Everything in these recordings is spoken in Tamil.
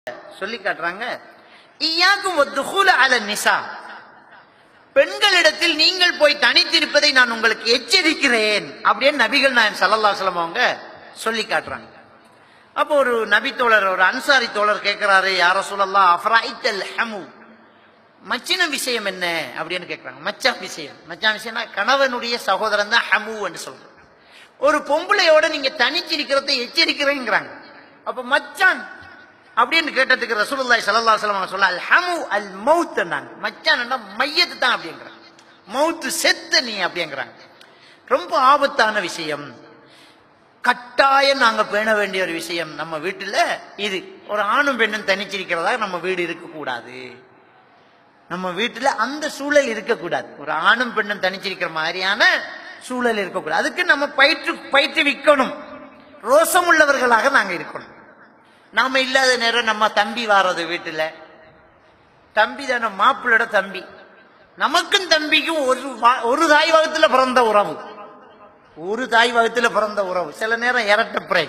சொல்லி காட்டுறாங்க. இய்யாக்கும் வத்துஹூல அல நிசா, பெண்களிடத்தில் நீங்கள் போய் தனித்திருப்பதை நான் உங்களுக்கு எச்சரிக்கிறேன் அப்படின்னு நபிகள் நாயகம் ஸல்லல்லாஹு அலைஹி வஸல்லம் அவங்க சொல்லி காட்டுறாங்க. அப்போ ஒரு நபி தோழர், ஒரு அன்சாரி தோழர் கேட்கிறாரு, யா ரசூலல்லாஹ் அஃரைத்தல் ஹமு, மச்சின விஷயம் என்ன அப்படின்னு கேட்கிறாங்க. மச்சான் விஷயம்னா கணவனுடைய சகோதரன் தான் ஹமு என்று சொல்றாங்க. ஒரு பொம்பளையோட நீங்க தனிச்சிருக்கிறத எச்சரிக்கிறேங்கிறாங்க. அப்ப மச்சான் அப்படின்னு கேட்டதுக்கு ரசூலுல்லாஹி ஸல்லல்லாஹு அலைஹி வஸல்லம் சொல்ல அல் ஹமு அல் மௌத், மச்சான் மையத்து தான் அப்படிங்கிறாங்க. மௌத்து செத்த நீ அப்படிங்கிறாங்க. ரொம்ப ஆபத்தான விஷயம், கட்டாயம் நாங்க பேண வேண்டிய ஒரு விஷயம். நம்ம வீட்டுல இது ஒரு ஆணும் பெண்ணும் தனிச்சிருக்கிறதா நம்ம வீடு இருக்கக்கூடாது. நம்ம வீட்டுல அந்த சூழல் இருக்கக்கூடாது. ஒரு ஆணும் பெண்ணும் தனிச்சிருக்கிற மாதிரியான சூழல் இருக்கக்கூடாது. அதுக்கு நம்ம பயிற்றுவிக்கணும். ரோசம் உள்ளவர்களாக நாங்க இருக்கணும். நாம இல்லாத நேரம் நம்ம தம்பி வாரது வீட்டுல, தம்பி தானே மாப்பிள்ளோட தம்பி, நமக்கும் தம்பிக்கும் ஒரு தாய் வகத்துல பிறந்த உறவு, ஒரு தாய் வகத்துல பிறந்த உறவு. சில நேரம் இரட்ட பிறை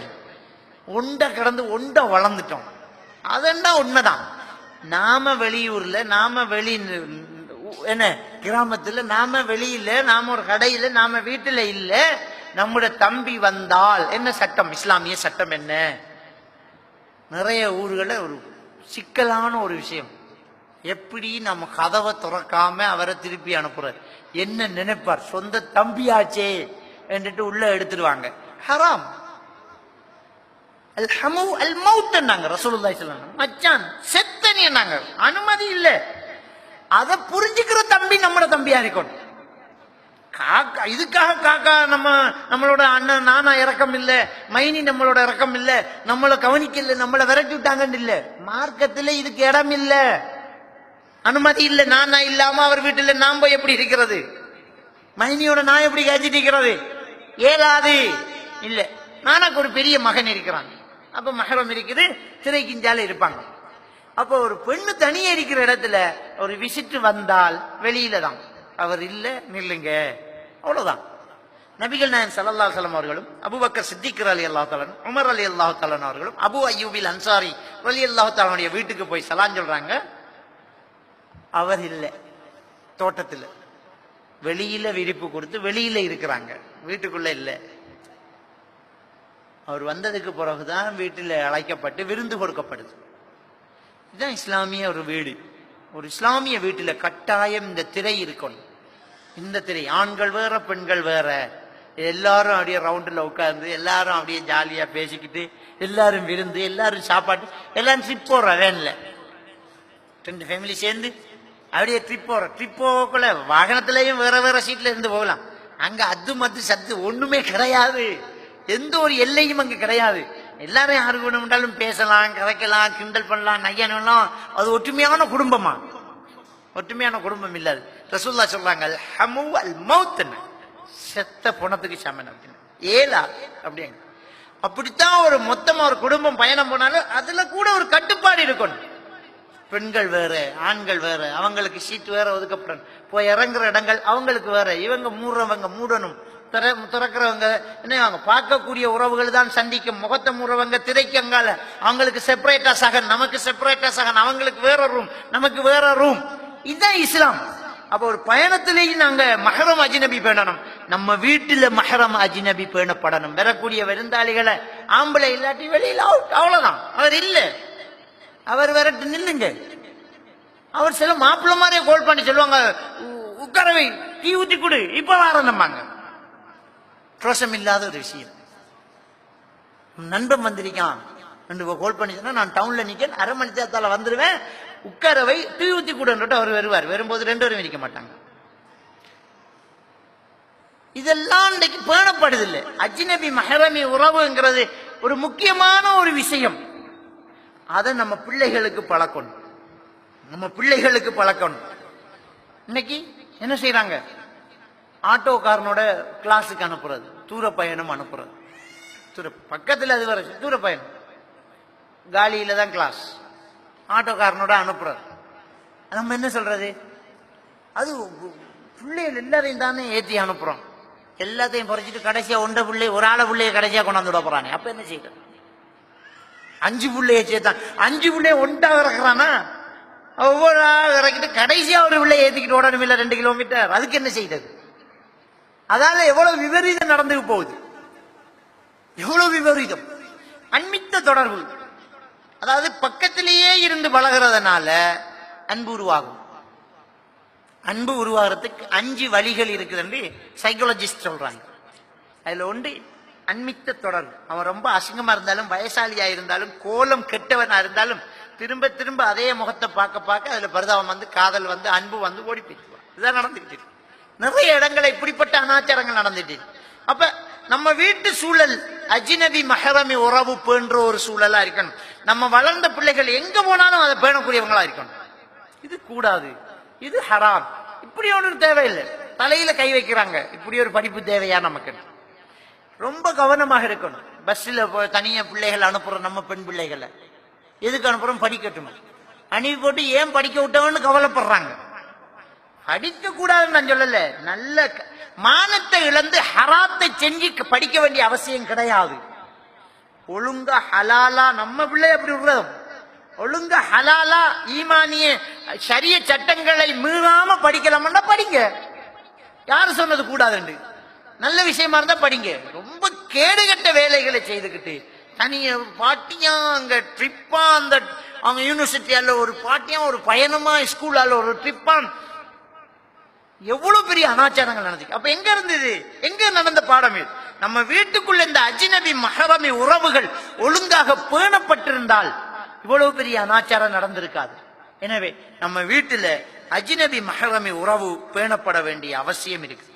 ஒண்ட கிடந்து ஒண்ட வளர்ந்துட்டோம். அதெல்லாம் உண்மைதான். நாம வெளியூர்ல, நாம வெளி என்ன கிராமத்துல, நாம வெளியில, நாம ஒரு கடையில, நாம வீட்டுல இல்ல, நம்முடைய தம்பி வந்தால் என்ன சட்டம், இஸ்லாமிய சட்டம் என்ன? நிறைய ஊர்களில் ஒரு சிக்கலான ஒரு விஷயம், எப்படி நம்ம கதவை திறக்காம அவரை திருப்பி அனுப்புற, என்ன நினைப்பார், சொந்த தம்பியாச்சே என்றுட்டு உள்ள எடுத்துடுவாங்க. ஹராம். அல் ஹமு அல் மௌத் நாங்க ரசூலுல்லாஹி ஸல்லல்லாஹு அலைஹி வஸல்லம் மச்சான் செத்தனி நாங்க அனுமதி இல்ல. அதை புரிஞ்சுக்கிற தம்பி நம்மளோட தம்பியா இருக்கணும். காக்கா இதுக்காக காக்கா நம்மளோட அண்ணன் நானா இறக்கம் இல்ல, மைனி நம்மளோட இறக்கம் இல்ல, நம்மளை கவனிக்கல, நம்மளை விரட்டி விட்டாங்கன்னு இல்ல. மார்க்கத்துல இதுக்கு இடம் இல்ல, அனுமதி இல்ல. நானா இல்லாம அவர் வீட்டுல நான் போய் எப்படி இருக்கிறது? மைனியோட நான் எப்படி கழிச்சிட்டு இருக்கிறது? ஏலாது இல்ல. நானாக்கு ஒரு பெரிய மகன் இருக்கிறாங்க, அப்ப மகரம் இருக்குது, திரைக்கிஞ்சால இருப்பாங்க. அப்போ ஒரு பெண்ணு தனியே இருக்கிற இடத்துல ஒரு விசிட் வந்தால் வெளியில தான், அவர் இல்ல நில்லுங்க, அவ்வளவுதான். நபிகள் நாயகம் ஸல்லல்லாஹு அலைஹி வஸல்லம் அவர்களும் அபூபக்கர் சித்திக் ரலியல்லாஹு தஆலா, உமர் ரலியல்லாஹு தஆலா அவர்களும் அபூ அய்யூபில் அன்சாரி ரலியல்லாஹு தஆலா வீட்டுக்கு போய் சலாம் சொல்றாங்க. அவர் இல்ல, தோட்டத்துல வெளியில விரிப்பு கொடுத்து வெளியில இருக்கிறாங்க, வீட்டுக்குள்ள இல்ல. அவர் வந்ததுக்கு பிறகுதான் வீட்டில் அழைக்கப்பட்டு விருந்து கொடுக்கப்படுது. இதுதான் இஸ்லாமிய ஒரு வீடு. ஒரு இஸ்லாமிய வீட்டில் கட்டாயம் இந்த திரை இருக்கணும். இந்த திரை, ஆண்கள் வேற பெண்கள் வேற, எல்லாரும் அப்படியே ரவுண்டில் உட்கார்ந்து எல்லாரும் அப்படியே ஜாலியா பேசிக்கிட்டு, எல்லாரும் விருந்து, எல்லாரும் சாப்பாட்டு, எல்லாரும் ட்ரிப் போடுற வேன்ல, 2 ஃபேமிலி சேர்ந்து அப்படியே ட்ரிப் போற. ட்ரிப் போகக்குள்ள வாகனத்திலையும் வேற வேற சீட்ல இருந்து போகலாம். அங்க அது மத்து சத்து ஒண்ணுமே கிடையாது, எந்த ஒரு எல்லையும் அங்க கிடையாது. எல்லாரும் யாரு வேணும்னாலும் பேசலாம், கதைக்கலாம், கிண்டல் பண்ணலாம், நையலாம். அது ஒற்றுமையான குடும்பமா? ஒற்றுமையான குடும்பம் இல்லாது. ரசூலுல்லாஹ் சொல்றாங்க அல் ஹமு அல் மௌத், செத்த பணத்துக்கு சமன் அப்படின்னு. ஏலா அப்படிங்க. அப்படித்தான் ஒரு மொத்தமா ஒரு குடும்பம் பயணம் போனாலும் அதுல கூட ஒரு கட்டுப்பாடு இருக்கணும். பெண்கள் வேற, ஆண்கள் வேற, அவங்களுக்கு சீட் வேற ஒதுக்கப்படணும். போய் இறங்குற இடங்கள் அவங்களுக்கு வேற, இவங்க மூடுறவங்க மூடணும், திறக்கிறவங்க என்ன பார்க்கக்கூடிய உறவுகள் தான் சந்திக்கும். முகத்தை மூடுறவங்க திரைக்கு அங்கால, அவங்களுக்கு செப்பரேட்டா சகன், நமக்கு செப்பரேட்டா சகன், அவங்களுக்கு வேற ரூம், நமக்கு வேற ரூம். இதுதான் இஸ்லாம். அப்ப ஒரு பயணத்திலேயும் நாங்க மஹரம் அஜ்னபி பேணணும். நம்ம வீட்டுல மஹரம் அஜ்னபி பேணப்படணும். வரக்கூடிய விருந்தாளிகளை ஆம்பளை இல்லாட்டி வெளியில அவுட், அவ்வளவுதான். அவர் இல்ல, அவர் விரட்டு நில்லுங்க. அவர் சில மாப்பிள்ள மாதிரியே கோல் பண்ணி சொல்லுவாங்க, உட்காரவை டீ ஊத்தி கொடு, இப்ப வாரம்பாங்க. ரோஷம் இல்லாத ஒரு விஷயம். நண்பன் வந்திருக்கான் என்று கோல் பண்ணி சொன்னா, நான் டவுன்ல நிக்கேன், அரை மணி நேரத்தால வந்துருவேன், உட்காரவை டீ ஊத்தி கொடுன்ட்டு அவர் வருவார். வரும்போது 2 பேரும் இருக்க மாட்டாங்க. இதெல்லாம் இன்றைக்கு பேணப்படுது இல்லை. அஜ்னபி மஹரமி உறவுங்கிறது ஒரு முக்கியமான ஒரு விஷயம். அதை நம்ம பிள்ளைகளுக்கு பழக்கணும், நம்ம பிள்ளைகளுக்கு பழக்கணும். இன்னைக்கு என்ன செய்யறாங்க, ஆட்டோக்காரனோட கிளாஸுக்கு அனுப்புறது, தூர பயணம் அனுப்புறது. பக்கத்தில் அது வர தூர பயணம், காலியில தான் கிளாஸ், ஆட்டோக்காரனோட அனுப்புறது. நம்ம என்ன சொல்றது, அது பிள்ளைகள் எல்லாரையும் தானே ஏற்றி அனுப்புறோம். எல்லாத்தையும் குறைச்சிட்டு கடைசியா ஒன்றை பிள்ளை, ஒரு ஆளை பிள்ளைய கடைசியா கொண்டாந்து விட போறானே, அப்ப என்ன செய்யறது? 5 பிள்ளைய சேர்த்தான். 5 பிள்ளைய ஒன்றா இறக்குறானா? ஒவ்வொரு இறக்கிட்டு கடைசியா ஒரு பிள்ளைய ஏத்திக்கிட்டு ஓடணும் இல்ல 2 கிலோமீட்டர். அதுக்கு என்ன செய்தது? அதால எவ்வளவு விபரீதம் நடந்து போகுது, எவ்வளவு விபரீதம். அண்மித்த தொடர்பு, அதாவது பக்கத்திலேயே இருந்து பழகிறதுனால அன்பு உருவாகும். அன்பு உருவாகிறதுக்கு 5 வழிகள் இருக்குதுன்னு சைக்காலஜிஸ்ட் சொல்றாங்க. அதுல ஒன்று அண்மித்த தொடர்பு. அவன் ரொம்ப அசிங்கமா இருந்தாலும், வயசாலியா இருந்தாலும், கோலம் கெட்டவனா இருந்தாலும் திரும்ப திரும்ப அதே முகத்தை பார்க்க பார்க்க அதுல பரிதாபம் வந்து, காதல் வந்து, அன்பு வந்து ஓடி போயிடுவான். இதுதான் நடந்துகிட்டு இருக்கு. நிறைய இடங்களை இப்படிப்பட்ட அனாச்சாரங்கள் நடந்துட்டு. அப்ப நம்ம வீட்டு சூழல் அஜ்னபி மஹரமி உறவு பேன்ற ஒரு சூழலா இருக்கணும். நம்ம வளர்ந்த பிள்ளைகள் எங்க போனாலும் அதை பேணக்கூடியவங்களா இருக்கணும். இது கூடாது, இது ஹராம், இப்படி ஒன்று தேவையில்லை. தலையில கை வைக்கிறாங்க, இப்படி ஒரு படிப்பு தேவையா நமக்கு? ரொம்ப கவனமாக இருக்கணும். பஸ்ல தனியா பிள்ளைகள் அனுப்புறோம், நம்ம பெண் பிள்ளைகளை எதுக்கு அனுப்புறோம்? படிக்கட்டும். அனுப்பி போட்டு ஏன் படிக்க விட்டவன்னு கவலைப்படுறாங்க. படிக்க கூடாதுன்னு நான் சொல்லல, நல்ல மானத்தை இழந்து ஹராத்தை செஞ்சு படிக்க வேண்டிய அவசியம் கிடையாது. ஒழுங்கா ஹலாலா நம்ம பிள்ளை அப்படி விடுறோம். ஒழுங்கா ஹலாலா ஈமானிய ஷரிய சட்டங்களை மீறாம படிக்கலாம்னா படிங்க. யாரு சொன்னது கூடாதுண்டு? நல்ல விஷயமா இருந்தா படிங்க. ரொம்ப கேடுகட்ட வேலைகளை செய்துக்கிட்டு தனிய பாட்டியா அங்க ட்ரிப்பா, அந்த அவங்க யூனிவர்சிட்டியால ஒரு பாட்டியா, ஒரு பயணமா, ஸ்கூலால ஒரு ட்ரிப்பான், எவ்வளவு பெரிய அனாச்சாரங்கள் நடந்துச்சு. அப்ப எங்க இருந்தது? எங்க நடந்த பாடம் இது? நம்ம வீட்டுக்குள்ள இந்த அஜ்னபி மஹரமி உறவுகள் ஒழுங்காக பேணப்பட்டிருந்தால் இவ்வளவு பெரிய அனாச்சாரம் நடந்திருக்காது. எனவே நம்ம வீட்டுல அஜ்னபி மஹரமி உறவு பேணப்பட வேண்டிய அவசியம் இருக்கு.